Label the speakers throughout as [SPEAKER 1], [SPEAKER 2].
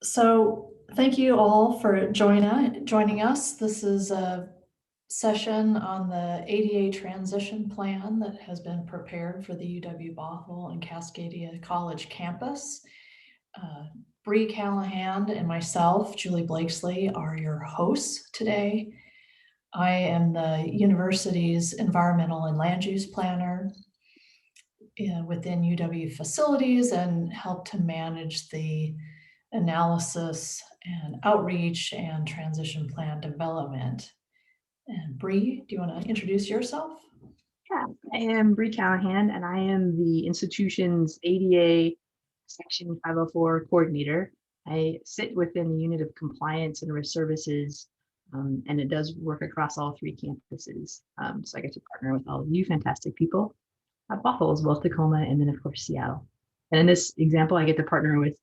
[SPEAKER 1] So thank you all for joining us. This is a session on the ADA transition plan that has been prepared for the UW Bothell and Cascadia College campus. Bree Callahan and myself, Julie Blakesley, are your hosts today. I am the university's environmental and land use planner within UW facilities and help to manage the analysis and outreach and transition plan development. And Bree, do you want to introduce yourself?
[SPEAKER 2] Yeah, I am Bree Callahan, and I am the institution's ADA Section 504 coordinator. I sit within the unit of compliance and risk services, and it does work across all three campuses. So I get to partner with all of you fantastic people at Bothell, as well as Tacoma, and then of course Seattle. And in this example, I get to partner with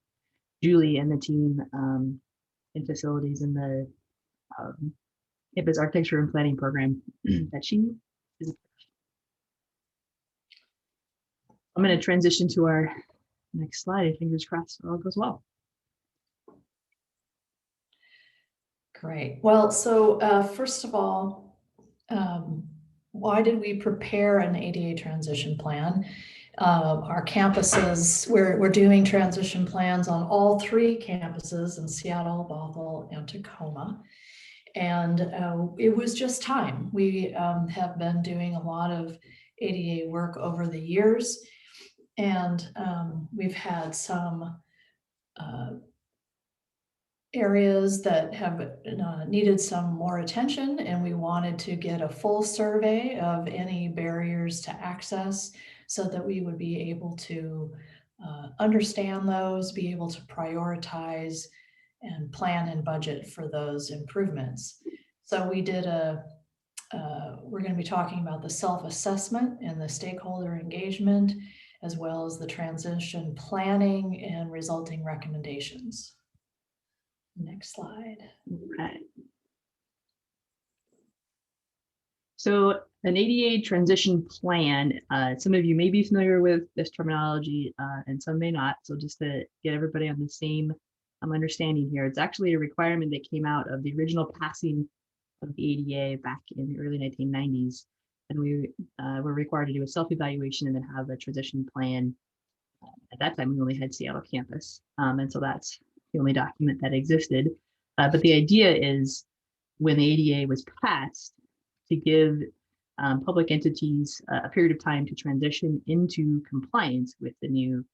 [SPEAKER 2] Julie and the team in facilities in the campus architecture and planning program that she is. I'm going to transition to our next slide. Fingers crossed all goes well.
[SPEAKER 1] Great. Well, so first of all, why did we prepare an ADA transition plan? Our campuses, we're doing transition plans on all three campuses in Seattle, Bothell, and Tacoma. And it was just time. We have been doing a lot of ADA work over the years, and we've had some areas that have needed some more attention, and we wanted to get a full survey of any barriers to access so that we would be able to understand those, be able to prioritize and plan and budget for those improvements. So we did we're going to be talking about the self-assessment and the stakeholder engagement, as well as the transition planning and resulting recommendations. Next slide.
[SPEAKER 2] Okay. So an ADA transition plan, some of you may be familiar with this terminology and some may not. So just to get everybody on the same understanding here, it's actually a requirement that came out of the original passing of the ADA back in the early 1990s. And we were required to do a self-evaluation and then have a transition plan. At that time, we only had Seattle campus. And so that's the only document that existed. But the idea is when the ADA was passed to give public entities a period of time to transition into compliance with the new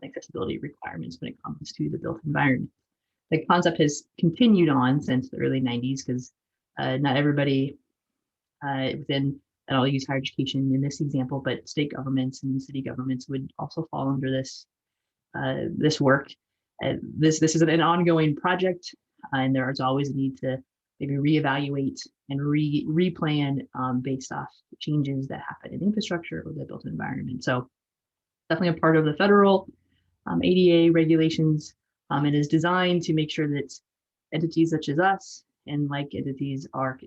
[SPEAKER 2] accessibility requirements when it comes to the built environment. The concept has continued on since the early 90s because not everybody within, and I'll use higher education in this example, but state governments and city governments would also fall under this this work. This is an ongoing project, and there is always a need to maybe reevaluate and replan based off changes that happen in infrastructure or the built environment. So definitely a part of the federal ADA regulations. It is designed to make sure that entities such as us and like entities are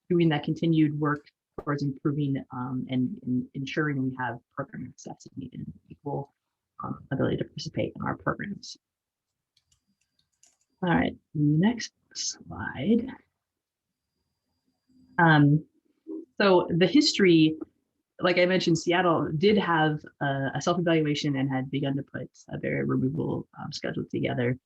[SPEAKER 2] doing that continued work towards improving and ensuring we have program accessibility and equal ability to participate in our programs. All right, next slide. So the history, like I mentioned, Seattle did have a self-evaluation and had begun to put a barrier removal schedule together.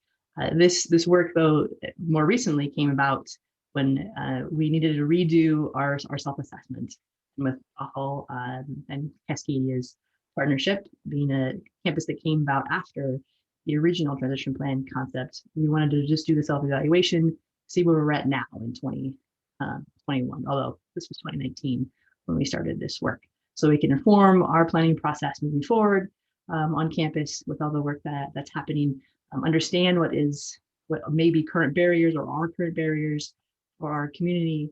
[SPEAKER 2] This work, though, more recently came about when we needed to redo our self-assessment with Bothell and Cascadia's partnership, being a campus that came about after the original transition plan concept. We wanted to just do the self-evaluation, see where we're at now in 2021, although this was 2019 when we started this work. So we can inform our planning process moving forward on campus with all the work that's happening, understand what may be current barriers or are current barriers for our community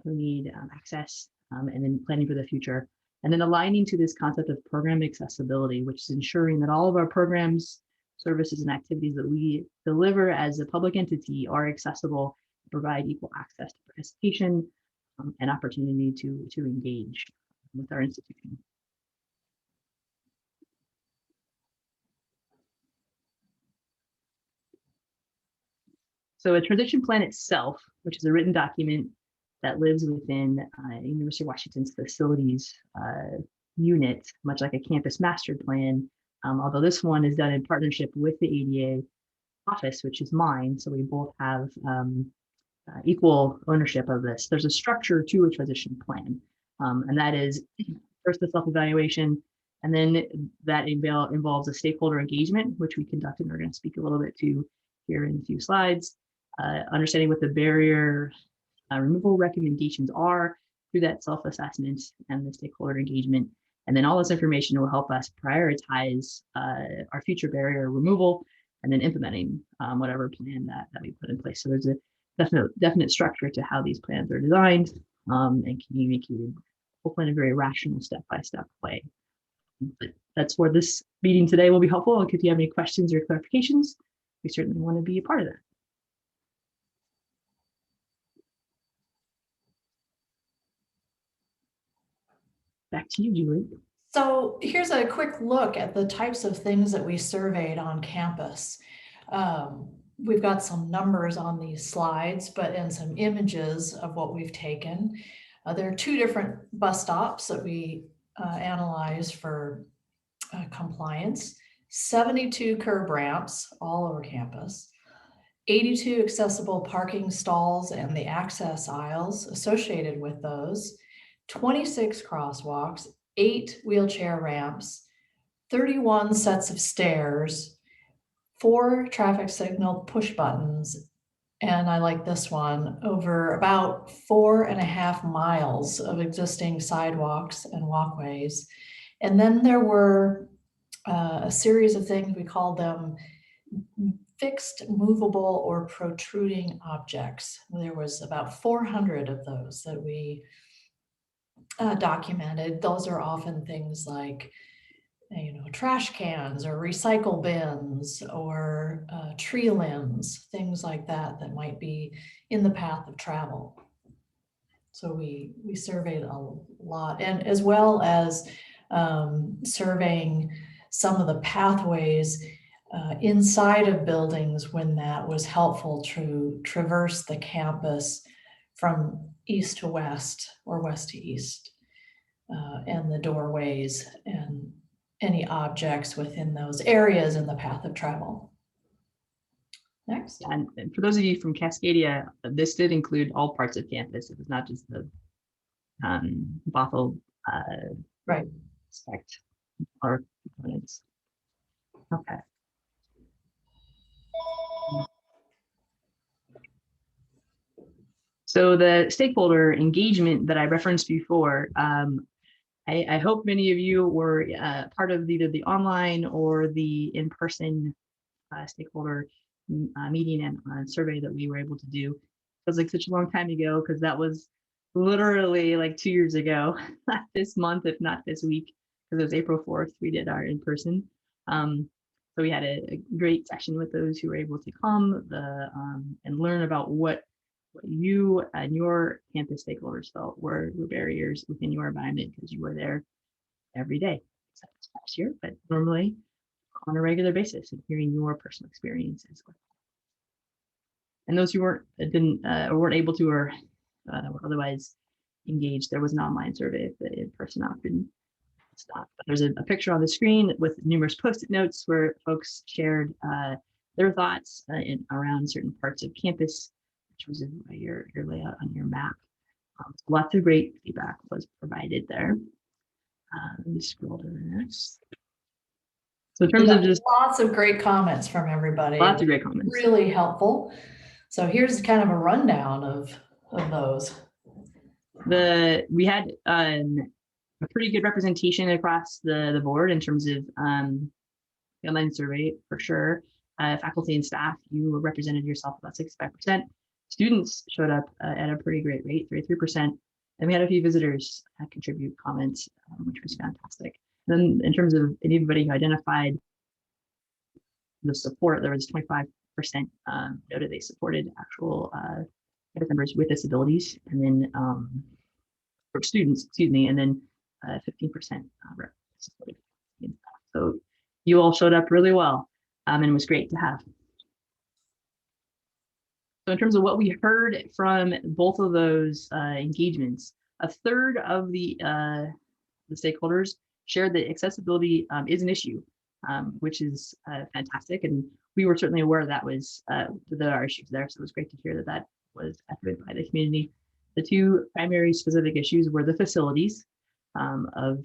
[SPEAKER 2] who need access, and then planning for the future. And then aligning to this concept of program accessibility, which is ensuring that all of our programs, services, and activities that we deliver as a public entity are accessible, provide equal access to participation and opportunity to engage with our institution. So a transition plan itself, which is a written document that lives within University of Washington's facilities unit, much like a campus master plan, although this one is done in partnership with the ADA office, which is mine. So we both have equal ownership of this. There's a structure to a transition plan, and that is first the self-evaluation, and then that involves a stakeholder engagement, which we conducted. We're going to speak a little bit to here in a few slides. Understanding what the barrier removal recommendations are through that self-assessment and the stakeholder engagement. And then all this information will help us prioritize our future barrier removal and then implementing whatever plan that we put in place. So there's a definite structure to how these plans are designed and communicated, hopefully in a very rational step-by-step way. But that's where this meeting today will be helpful. If you have any questions or clarifications, we certainly want to be a part of that. Back to you, Julie.
[SPEAKER 1] So here's a quick look at the types of things that we surveyed on campus. We've got some numbers on these slides, and some images of what we've taken. There are 2 different bus stops that we analyzed for compliance, 72 curb ramps all over campus, 82 accessible parking stalls and the access aisles associated with those, 26 crosswalks, 8 wheelchair ramps, 31 sets of stairs, 4 traffic signal push buttons, and I like this one, over about 4.5 miles of existing sidewalks and walkways. And then there were a series of things, we called them fixed, movable, or protruding objects. There was about 400 of those that we documented. Those are often things like, trash cans or recycle bins or tree limbs, things like that might be in the path of travel. So we surveyed a lot, and as well as surveying some of the pathways inside of buildings when that was helpful to traverse the campus from east to west or west to east, and the doorways and any objects within those areas in the path of travel. Next.
[SPEAKER 2] And for those of you from Cascadia, this did include all parts of campus. It was not just the Bothell
[SPEAKER 1] right
[SPEAKER 2] aspect or components. Okay. So the stakeholder engagement that I referenced before, I hope many of you were part of either the online or the in-person stakeholder meeting and survey that we were able to do. It was like such a long time ago because that was literally like 2 years ago, not this month, if not this week, because it was April 4th, we did our in-person. So we had a great session with those who were able to come and learn about what you and your campus stakeholders felt were barriers within your environment because you were there every day, except this past year, but normally on a regular basis and hearing your personal experiences. And those who weren't able to or were otherwise engaged, there was an online survey if the in-person option stopped. But there's a picture on the screen with numerous post-it notes where folks shared their thoughts around certain parts of campus, which was in your layout on your map. Lots of great feedback was provided there. Let me scroll to the next. So in terms of just
[SPEAKER 1] lots of great comments from everybody.
[SPEAKER 2] Lots of great comments.
[SPEAKER 1] Really helpful. So here's kind of a rundown of those.
[SPEAKER 2] We had a pretty good representation across the board in terms of the online survey for sure. Faculty and staff, you represented yourself about 65%. Students showed up at a pretty great rate, 33%. And we had a few visitors contribute comments, which was fantastic. Then in terms of anybody who identified the support, there was 25% noted they supported actual members with disabilities, and then or students, excuse me, and then 15% supported. So you all showed up really well, and it was great to have. So in terms of what we heard from both of those engagements, a third of the stakeholders shared that accessibility is an issue, which is fantastic. And we were certainly aware that was there are issues there. So it was great to hear that that was echoed by the community. The two primary specific issues were the facilities of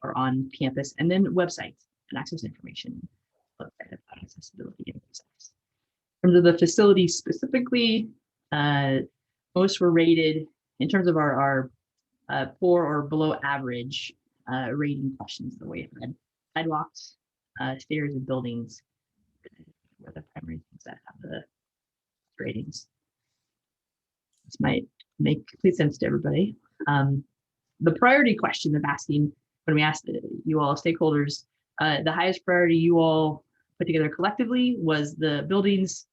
[SPEAKER 2] or on campus, and then websites and access information about accessibility and access. In terms of the facilities specifically, most were rated in terms of our poor or below average rating questions. The way it had sidewalks, stairs, and buildings were the primary things that have the ratings. This might make complete sense to everybody. The priority question of asking when we asked you all stakeholders, the highest priority you all put together collectively was the buildings,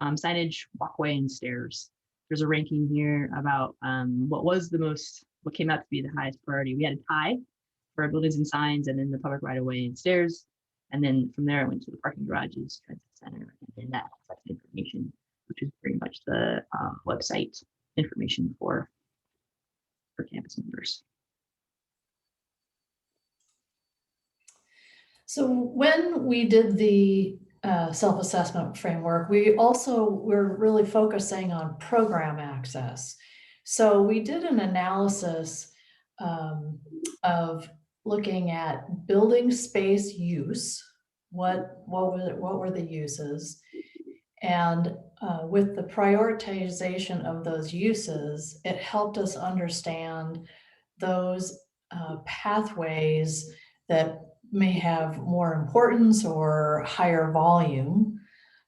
[SPEAKER 2] signage, walkway, and stairs. There's a ranking here about what came out to be the highest priority. We had a tie for our buildings and signs, and then the public right of way and stairs. And then from there, I went to the parking garages, transit center, and then that information, which is pretty much the website information for campus members.
[SPEAKER 1] So when we did the self-assessment framework, we also were really focusing on program access. So we did an analysis of looking at building space use, what were the uses, and with the prioritization of those uses, it helped us understand those pathways that may have more importance or higher volume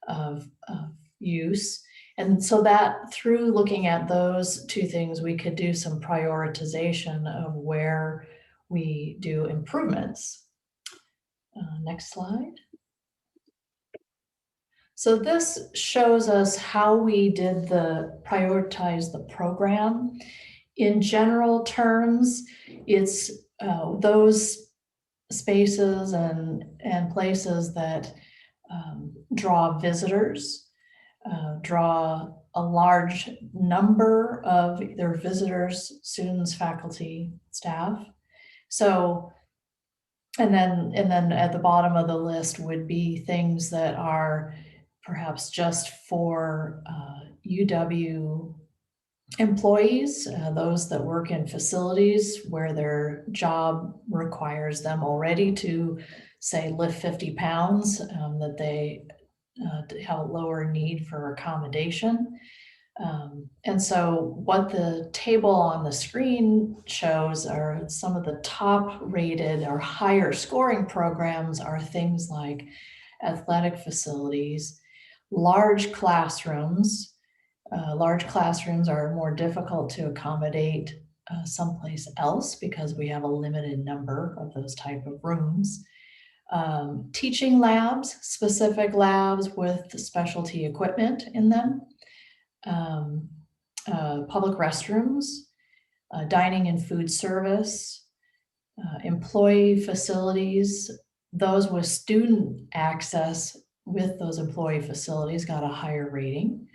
[SPEAKER 1] of use. And so that through looking at those two things, we could do some prioritization of where we do improvements. Next slide. So this shows us how we did prioritize the program. In general terms, it's those spaces and places that draw visitors, draw a large number of their visitors, students, faculty, staff. So, and then at the bottom of the list would be things that are perhaps just for UW employees, those that work in facilities where their job requires them already to, say, lift 50 pounds, that they have a lower need for accommodation. And so what the table on the screen shows are some of the top rated or higher scoring programs are things like athletic facilities, large classrooms. Large classrooms are more difficult to accommodate someplace else because we have a limited number of those type of rooms. Teaching labs, specific labs with specialty equipment in them. Public restrooms, dining and food service, employee facilities. Those with student access with those employee facilities got a higher rating.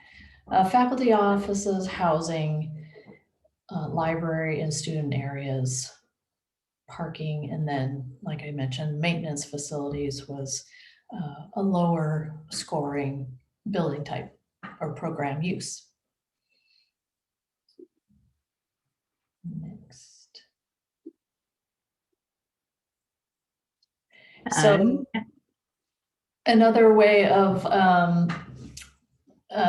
[SPEAKER 1] Faculty offices, housing, library and student areas, parking, and then, like I mentioned, maintenance facilities was a lower scoring building type or program use. Next. So another way of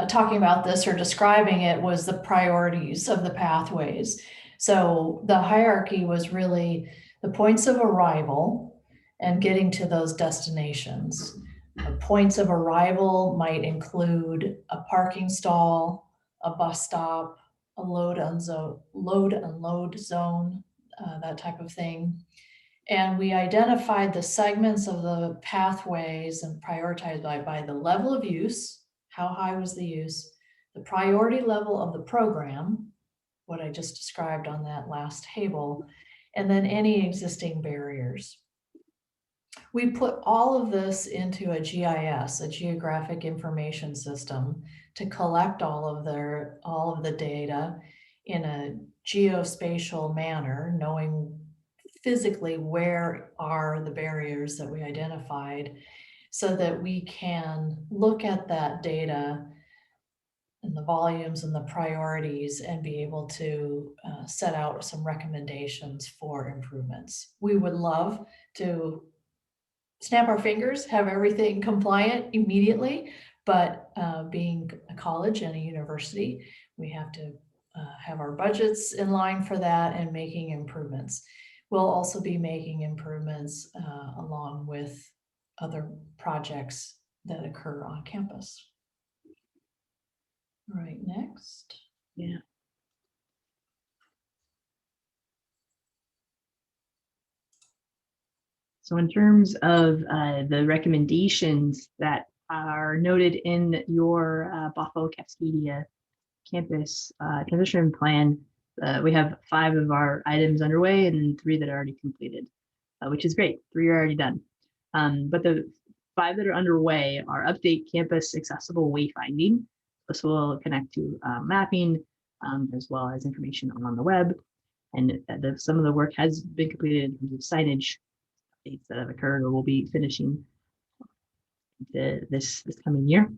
[SPEAKER 1] talking about this or describing it was the priorities of the pathways. So the hierarchy was really the points of arrival and getting to those destinations. Points of arrival might include a parking stall, a bus stop, a load unload zone, that type of thing. And we identified the segments of the pathways and prioritized by the level of use, how high was the use, the priority level of the program, what I just described on that last table, and then any existing barriers. We put all of this into a GIS, a geographic information system, to collect all of the data in a geospatial manner, knowing physically where are the barriers that we identified, so that we can look at that data and the volumes and the priorities and be able to set out some recommendations for improvements. We would love to snap our fingers, have everything compliant immediately, but being a college and a university, we have to have our budgets in line for that and making improvements. We'll also be making improvements along with other projects that occur on campus. All right, next.
[SPEAKER 2] Yeah. So in terms of the recommendations that are noted in your Bothell Cascadia campus transition plan, we have 5 of our items underway and 3 that are already completed, which is great. 3 are already done. But the 5 that are underway are update campus accessible wayfinding. This will connect to mapping as well as information on the web. And some of the work has been completed in terms of signage updates that have occurred or will be finishing this coming year.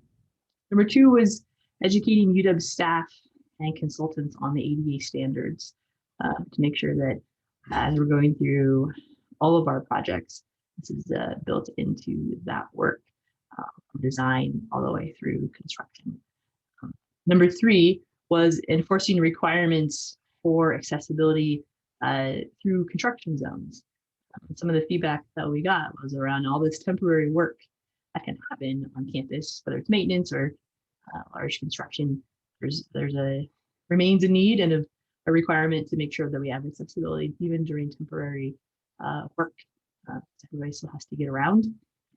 [SPEAKER 2] Number 2 was educating UW staff and consultants on the ADA standards to make sure that as we're going through all of our projects, this is built into that work, from design all the way through construction. Number 3 was enforcing requirements for accessibility through construction zones. Some of the feedback that we got was around all this temporary work that can happen on campus, whether it's maintenance or large construction. Remains a need and a requirement to make sure that we have accessibility even during temporary work. Everybody still has to get around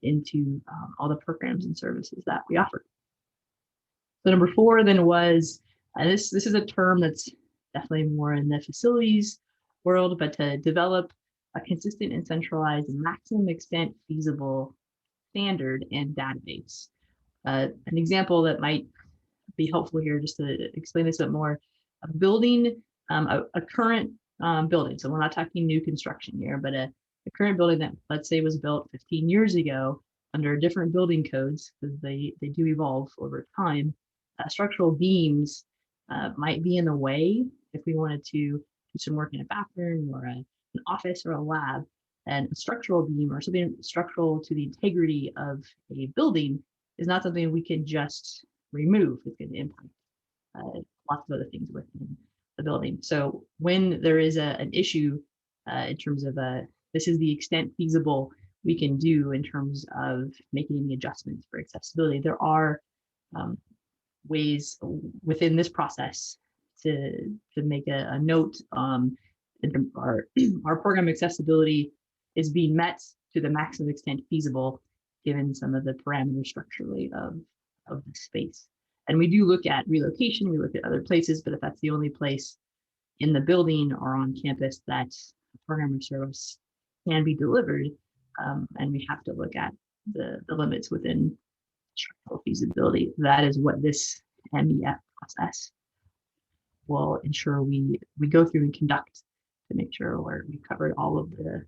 [SPEAKER 2] into all the programs and services that we offer. So number 4 then was, this is a term that's definitely more in the facilities world, but to develop a consistent and centralized maximum extent feasible standard and database. An example that might be helpful here, just to explain this a bit more, a building, a current building. So we're not talking new construction here, but a current building that, let's say, was built 15 years ago under different building codes, because they do evolve over time. Structural beams might be in the way if we wanted to do some work in a bathroom or an office or a lab. And a structural beam or something structural to the integrity of a building is not something we can just remove. It's going to impact lots of other things within the building. So when there is an issue in terms of this is the extent feasible we can do in terms of making any adjustments for accessibility, there are ways within this process to make a note. Our program accessibility is being met to the maximum extent feasible given some of the parameters structurally of the space. And we do look at relocation, we look at other places, but if that's the only place in the building or on campus that a program or service can be delivered, and we have to look at the limits within structural feasibility, that is what this MEF process will ensure we go through and conduct to make sure we've covered all of the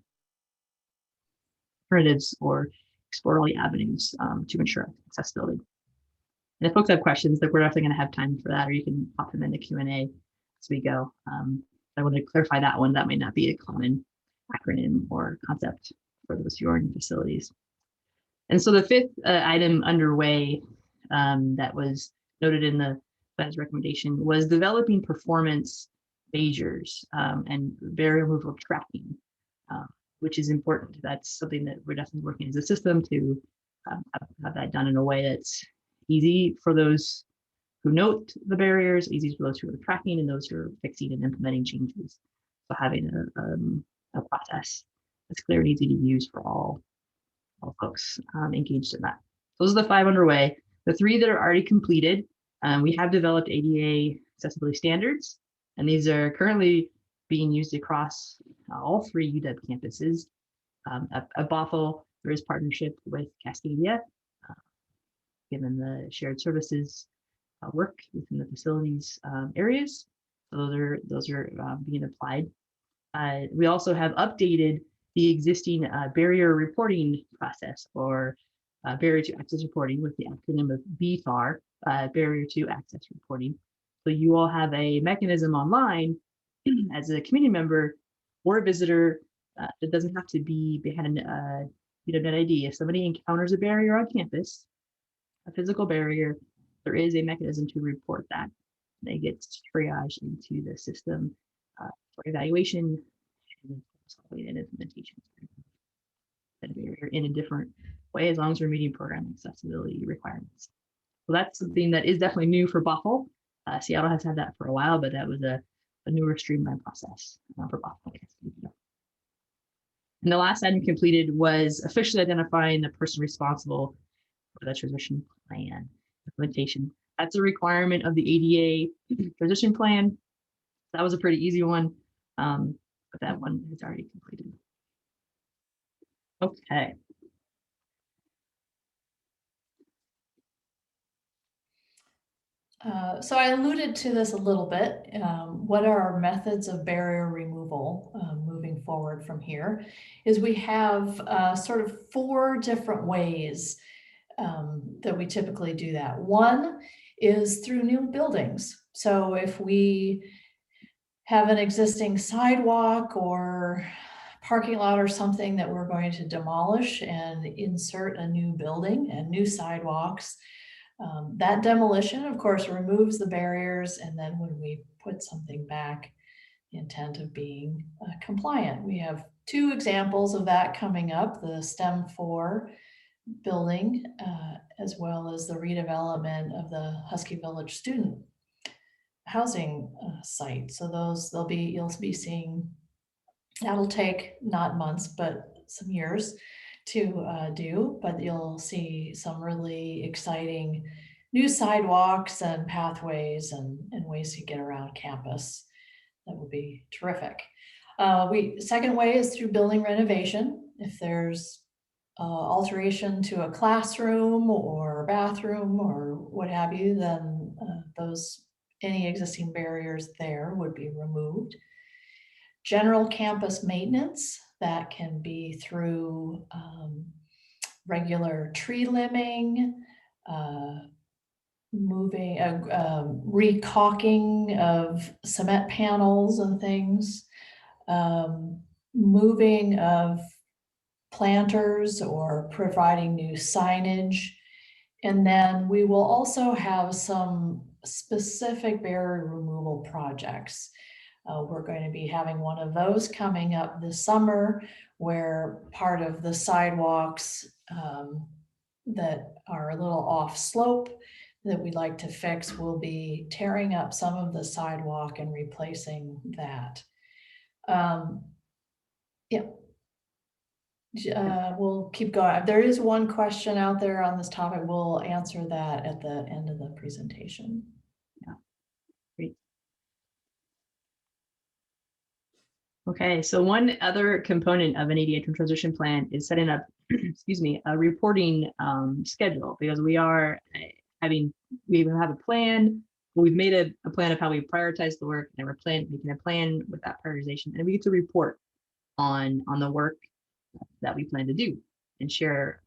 [SPEAKER 2] alternatives or explore all the avenues to ensure accessibility. And if folks have questions, we're definitely going to have time for that, or you can pop them in the Q&A as we go. I want to clarify that one. That may not be a common acronym or concept for those who are in facilities. And so the 5th item underway that was noted in the plan's recommendation was developing performance measures and barrier removal tracking, which is important. That's something that we're definitely working as a system to have that done in a way that's easy for those who note the barriers, easy for those who are tracking, and those who are fixing and implementing changes. So having a process that's clear and easy to use for all folks engaged in that. Those are the 5 underway. The 3 that are already completed, we have developed ADA accessibility standards, and these are currently being used across all 3 UW campuses. At Bothell, There is partnership with Cascadia, given the shared services work within the facilities areas. So those are being applied. We also have updated the existing barrier reporting process, or barrier to access reporting, with the acronym of BFAR, barrier to access reporting. So you all have a mechanism online as a community member or a visitor. It doesn't have to be behind an net ID. If somebody encounters a barrier on campus, a physical barrier, there is a mechanism to report that. They get triaged into the system for evaluation and implementation in a different way, as long as we're meeting program accessibility requirements. So that's something that is definitely new for Bothell. Seattle has had that for a while, but that was a newer streamlined process for Bothell. And the last item completed was officially identifying the person responsible for the transition plan implementation. That's a requirement of the ADA transition plan. That was a pretty easy one, but that one is already completed. Okay.
[SPEAKER 1] So I alluded to this a little bit. What are our methods of barrier removal moving forward from here? Is we have sort of 4 different ways that we typically do that. One is through new buildings. So if we have an existing sidewalk or parking lot or something that we're going to demolish and insert a new building and new sidewalks, that demolition, of course, removes the barriers. And then when we put something back, the intent of being compliant. We have 2 examples of that coming up: the STEM 4 building, as well as the redevelopment of the Husky Village student housing site. So those you'll be seeing. That'll take not months, but some years to do, but you'll see some really exciting new sidewalks and pathways and ways to get around campus. That would be terrific. Second way is through building renovation. If there's alteration to a classroom or bathroom or what have you, then any existing barriers there would be removed. General campus maintenance, that can be through regular tree limbing, recaulking of cement panels and things, moving of planters or providing new signage. And then we will also have some specific barrier removal projects. We're going to be having one of those coming up this summer, where part of the sidewalks that are a little off slope that we'd like to fix will be tearing up some of the sidewalk and replacing that. Yeah. We'll keep going. There is one question out there on this topic. We'll answer that at the end of the presentation.
[SPEAKER 2] Yeah, great. Okay, so one other component of an ADA transition plan is setting up, excuse me, a reporting schedule, because we have a plan. We've made a plan of how we prioritize the work, and we're making a plan with that prioritization, and we get to report on the work that we plan to do and share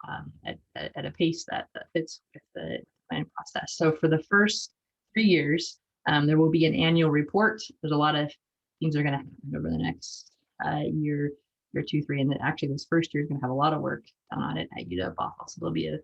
[SPEAKER 2] at a pace that fits with the plan process. So for the first 3 years, there will be an annual report. There's a lot of things are going to happen over the next year, 2, 3, and then actually this first year is going to have a lot of work done on it at Bothell. So there'll be a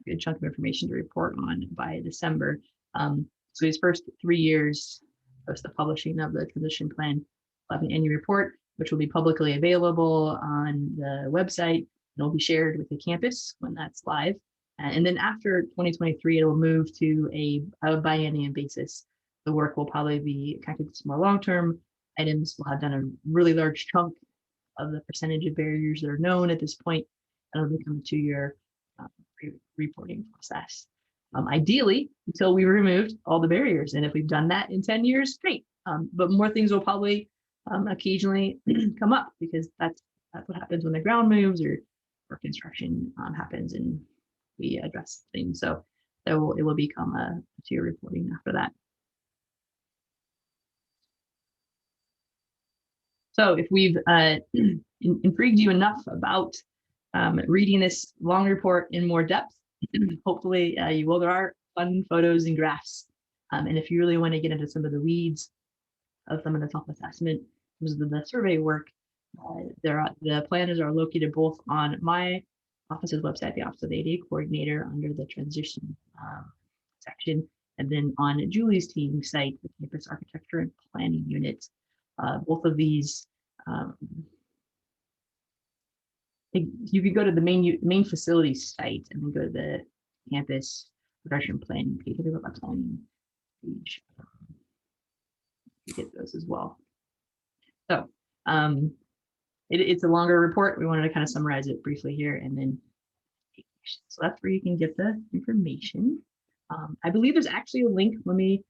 [SPEAKER 2] good chunk of information to report on by December. So these first 3 years, post the publishing of the transition plan, we'll have an annual report, which will be publicly available on the website, and will be shared with the campus when that's live. And then after 2023, it will move to a biennium basis. The work will probably be kind of some more long-term items. We'll have done a really large chunk of the percentage of barriers that are known at this point, and it'll become a 2-year reporting process. Ideally, until we removed all the barriers. And if we've done that in 10 years, great. But more things will probably occasionally come up, because that's what happens when the ground moves, or before construction happens and we address things. So it will become a tier reporting after that. So if we've intrigued you enough about reading this long report in more depth, hopefully you will. There are fun photos and graphs. And if you really want to get into some of the weeds of some of the self-assessment, the survey work, the planners are located both on my office's website, the Office of the ADA Coordinator, under the transition section, and then on Julie's team site, the Campus Architecture and Planning Unit. Both of these, you could go to the main facility site and then go to the campus production planning page. I think about planning page. You get those as well. So it's a longer report. We wanted to kind of summarize it briefly here and then. So that's where you can get the information. I believe there's actually a link. Let me,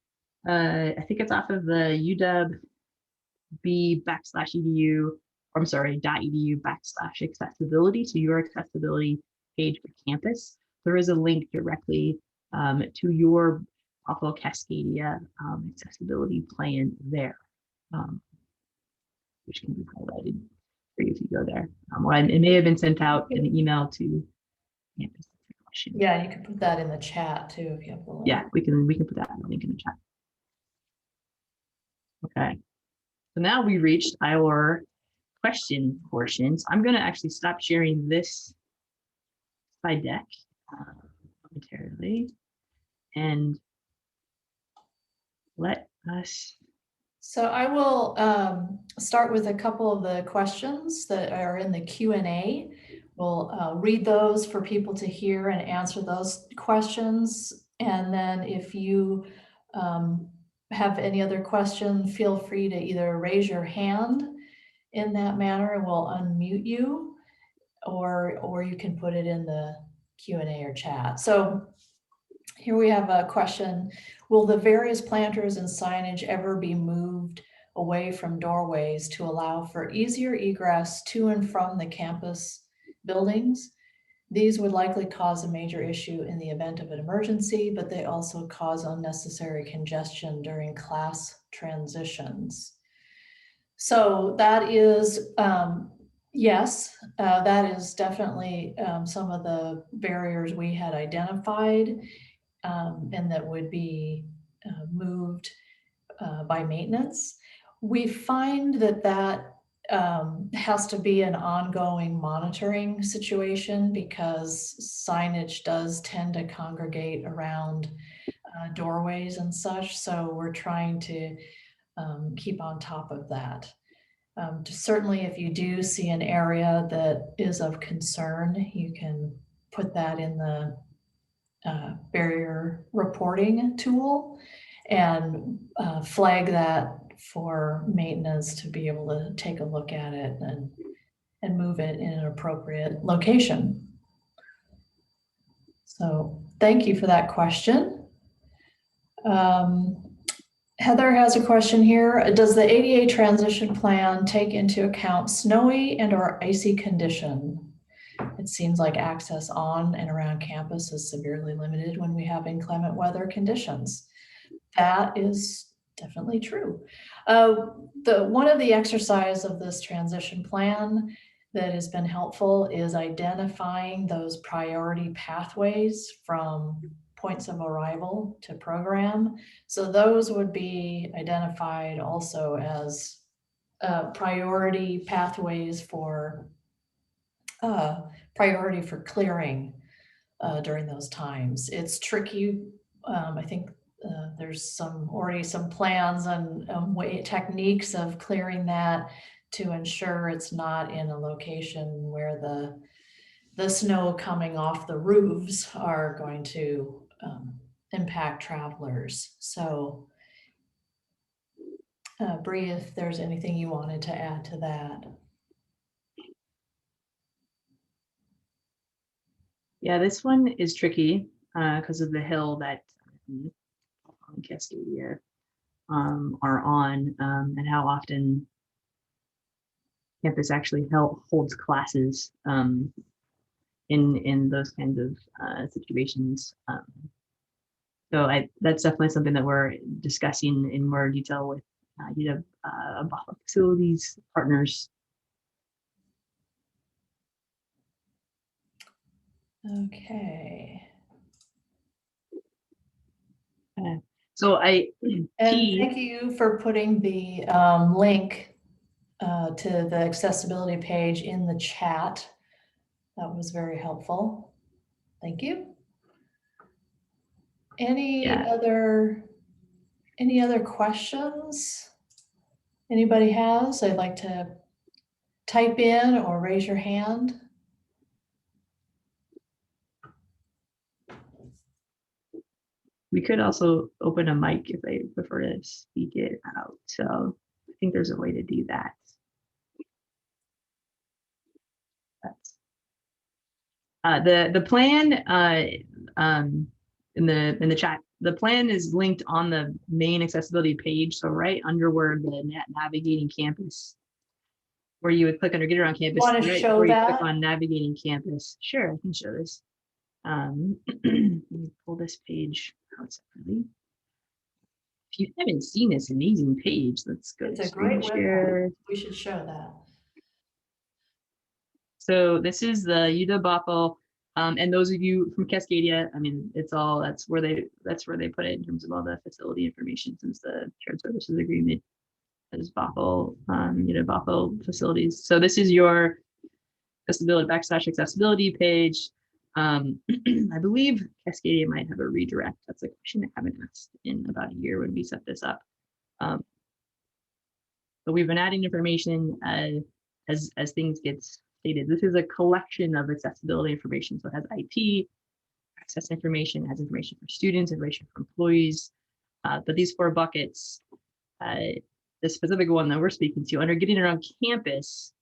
[SPEAKER 2] I think it's off of the UW-B/edu, or I'm sorry, .edu/accessibility. So your accessibility page for campus. There is a link directly to your Bothell Cascadia accessibility plan there, which can be highlighted for you if you go there. It may have been sent out in an email to campus.
[SPEAKER 1] Yeah, you can put that in the chat too if you have the link.
[SPEAKER 2] Yeah, we can put that link in the chat. Okay, so now we reached our question portion. So I'm going to actually stop sharing this slide deck momentarily and let us.
[SPEAKER 1] So I will start with a couple of the questions that are in the Q&A. We'll read those for people to hear and answer those questions. And then if you have any other question, feel free to either raise your hand in that manner and we'll unmute you, or you can put it in the Q&A or chat. So here we have a question. Will the various planters and signage ever be moved away from doorways to allow for easier egress to and from the campus buildings? These would likely cause a major issue in the event of an emergency, but they also cause unnecessary congestion during class transitions. So that is, yes, that is definitely some of the barriers we had identified. And that would be moved by maintenance. We find that has to be an ongoing monitoring situation because signage does tend to congregate around doorways and such. So we're trying to keep on top of that. Certainly, if you do see an area that is of concern, you can put that in the barrier reporting tool and flag that for maintenance to be able to take a look at it and move it in an appropriate location. So thank you for that question. Heather has a question here. Does the ADA transition plan take into account snowy and/or icy condition? It seems like access on and around campus is severely limited when we have inclement weather conditions. That is definitely true. One of the exercise of this transition plan that has been helpful is identifying those priority pathways from points of arrival to program. So those would be identified also as priority pathways for priority for clearing during those times. It's tricky. I think there's already some plans and techniques of clearing that to ensure it's not in a location where the snow coming off the roofs are going to impact travelers. So Bree, if there's anything you wanted to add to that.
[SPEAKER 2] Yeah, this one is tricky because of the hill that Cascadia are on and how often campus actually holds classes in those kinds of situations. So that's definitely something that we're discussing in more detail with Bothell facilities partners.
[SPEAKER 1] Okay.
[SPEAKER 2] So
[SPEAKER 1] And thank you for putting the link to the accessibility page in the chat. That was very helpful. Thank you. Any other questions anybody has? I'd like to type in or raise your hand.
[SPEAKER 2] We could also open a mic if they prefer to speak it out. So I think there's a way to do that. The plan in the chat, the plan is linked on the main accessibility page. So right under where the navigating campus, where you would click under get around campus,
[SPEAKER 1] Want to
[SPEAKER 2] right
[SPEAKER 1] show
[SPEAKER 2] where you
[SPEAKER 1] that?
[SPEAKER 2] click on navigating campus. Sure, I can show this. Let me pull this page out separately. If you haven't seen this amazing page, let's go.
[SPEAKER 1] It's a great website. We should show that.
[SPEAKER 2] So this is the UW Bothell, and those of you from Cascadia, I mean, it's all that's where they put it in terms of all the facility information, since the shared services agreement is Bothell, UW Bothell facilities. So this is your accessibility page. I believe Cascadia might have a redirect. That's a question I haven't asked in about a year when we set this up. But we've been adding information as things get stated. This is a collection of accessibility information. So it has IP, access information, has information for students, information for employees. But these 4 buckets, the specific one that we're speaking to under getting around campus,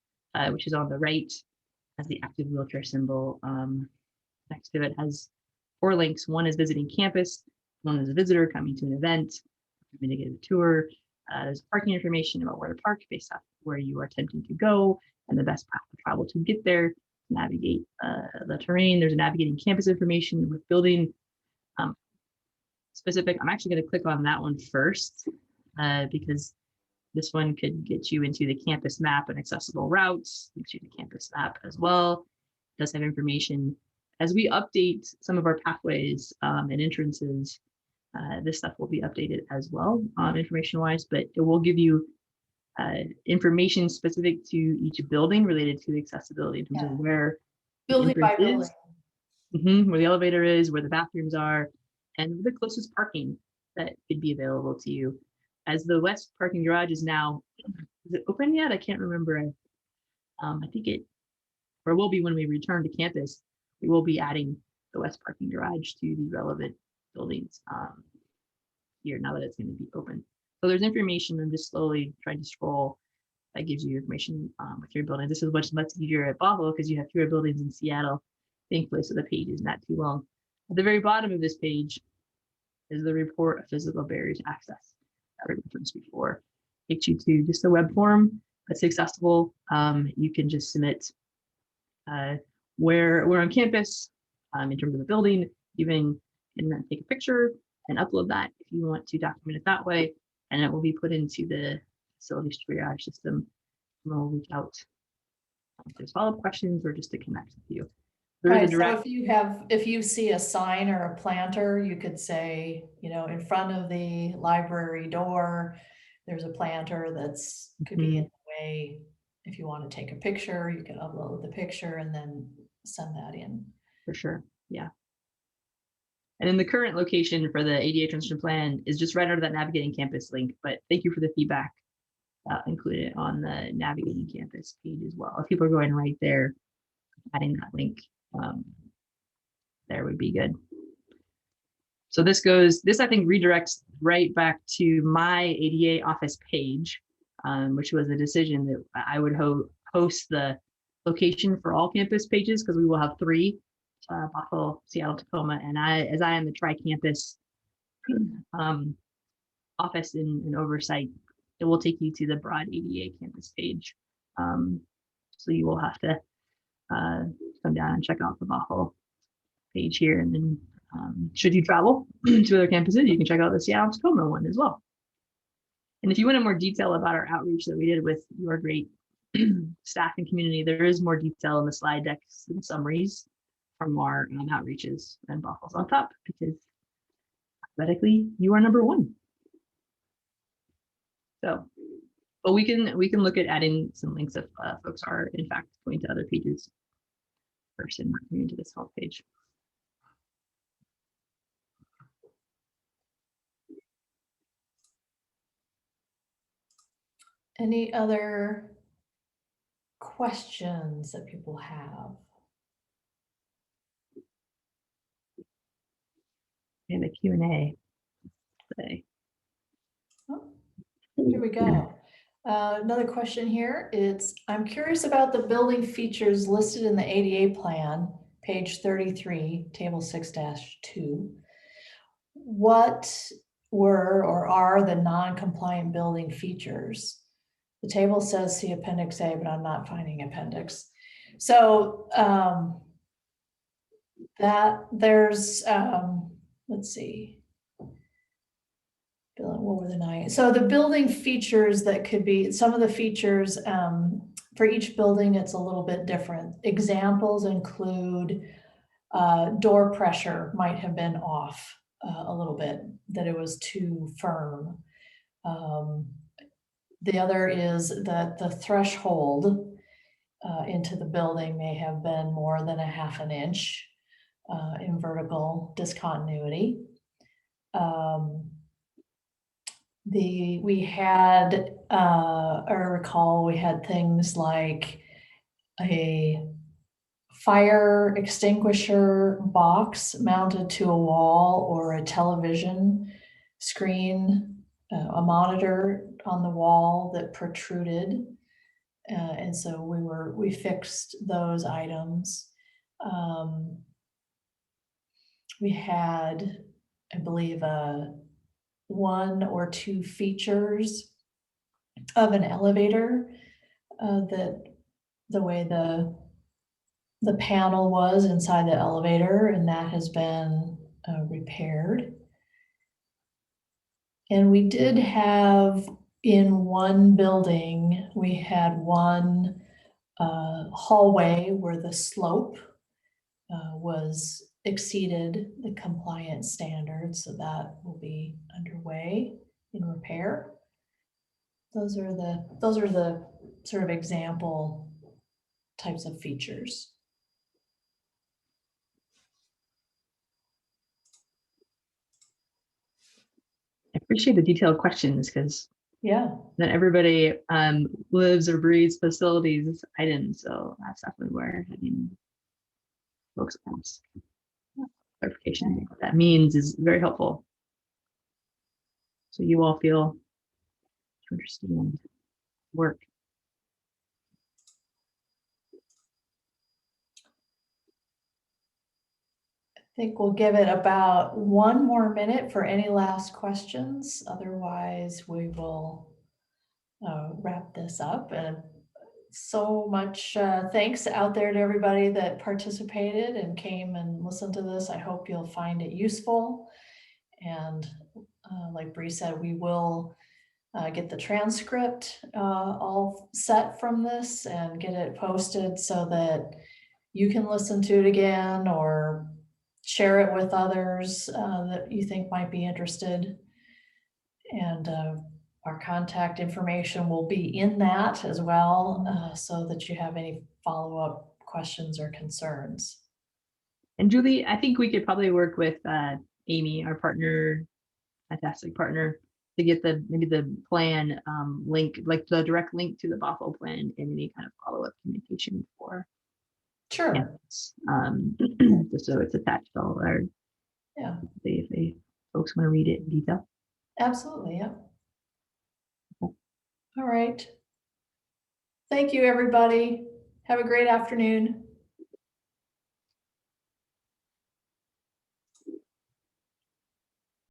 [SPEAKER 2] which is on the right, has the active wheelchair symbol. Next to it has 4 links. One is visiting campus. One is a visitor coming to an event, coming to get a tour. There's parking information about where to park based off where you are attempting to go and the best path to travel to get there, navigate the terrain. There's a navigating campus information with building specific. I'm actually going to click on that one first because this one could get you into the campus map and accessible routes, gives you the campus map as well. It does have information. As we update some of our pathways and entrances, this stuff will be updated as well, information-wise, but it will give you information specific to each building related to accessibility in terms of where
[SPEAKER 1] building by building,
[SPEAKER 2] where the elevator is, where the bathrooms are, and the closest parking that could be available to you. As the west parking garage is now, is it open yet? I can't remember. I think it, or will be when we return to campus. We will be adding the west parking garage to the relevant buildings here now that it's going to be open. So there's information. I'm just slowly trying to scroll. That gives you information with your building. This is much easier at Bothell because you have fewer buildings in Seattle, thankfully, so the page is not too long. At the very bottom of this page is the report of physical barriers to access that we referenced before. Takes you to just a web form that's accessible. You can just submit where we're on campus in terms of the building. Even can then take a picture and upload that if you want to document it that way, and it will be put into the facilities triage system. And we'll reach out if there's follow-up questions or just to connect with you.
[SPEAKER 1] Right, so if you see a sign or a planter, you could say, you know, in front of the library door, there's a planter that's could be in the way. If you want to take a picture, you can upload the picture and then send that in.
[SPEAKER 2] For sure, yeah. And then the current location for the ADA transition plan is just right under that navigating campus link, but thank you for the feedback. Include it on the navigating campus page as well. If people are going right there, adding that link there would be good. So this I think redirects right back to my ADA office page, which was a decision that I would host the location for all campus pages because we will have 3, Bothell, Seattle, Tacoma, and as I am the tri-campus office in oversight, it will take you to the broad ADA campus page. So you will have to come down and check out the Bothell page here. And then should you travel to other campuses, you can check out the Seattle-Tacoma one as well. And if you wanted more detail about our outreach that we did with your great staff and community, there is more detail in the slide decks and summaries from our outreaches, and Bothell's on top because athletically you are number one. So, but we can look at adding some links if folks are in fact going to other pages first and coming into this home page.
[SPEAKER 1] Any other questions that people have?
[SPEAKER 2] And the Q&A today.
[SPEAKER 1] Oh, here we go. Another question here. I'm curious about the building features listed in the ADA plan, page 33, table 6-2. What were or are the non-compliant building features? The table says see Appendix A, but I'm not finding appendix. So that there's, let's see. What were the nine? So the building features that could be, some of the features for each building, it's a little bit different. Examples include door pressure might have been off a little bit, that it was too firm. The other is that the threshold into the building may have been more than 1/2 inch in vertical discontinuity. We had, I recall we had things like a fire extinguisher box mounted to a wall or a television screen, a monitor on the wall that protruded. And so we fixed those items. We had, I believe, 1 or 2 features of an elevator that the way the panel was inside the elevator, and that has been repaired. And we did have in one building, we had one hallway where the slope was exceeded the compliance standards, so that will be underway in repair. Those are the sort of example types of features.
[SPEAKER 2] I appreciate the detailed questions because
[SPEAKER 1] yeah,
[SPEAKER 2] not everybody lives or breathes facilities items, so that's definitely where having folks ask clarification on what that means is very helpful. So you all feel to understand work.
[SPEAKER 1] I think we'll give it about 1 more minute for any last questions. Otherwise, we will wrap this up. And so much thanks out there to everybody that participated and came and listened to this. I hope you'll find it useful. And like Bree said, we will get the transcript all set from this and get it posted so that you can listen to it again or share it with others that you think might be interested. And our contact information will be in that as well, so that you have any follow-up questions or concerns.
[SPEAKER 2] And Julie, I think we could probably work with Amy, our partner, fantastic partner, to get maybe the plan link, like the direct link to the Bothell plan and any kind of follow-up communication for.
[SPEAKER 1] Sure.
[SPEAKER 2] Yes. Just so it's attached to all our,
[SPEAKER 1] yeah,
[SPEAKER 2] if they folks want to read it in detail.
[SPEAKER 1] Absolutely, yeah. All right. Thank you, everybody. Have a great afternoon.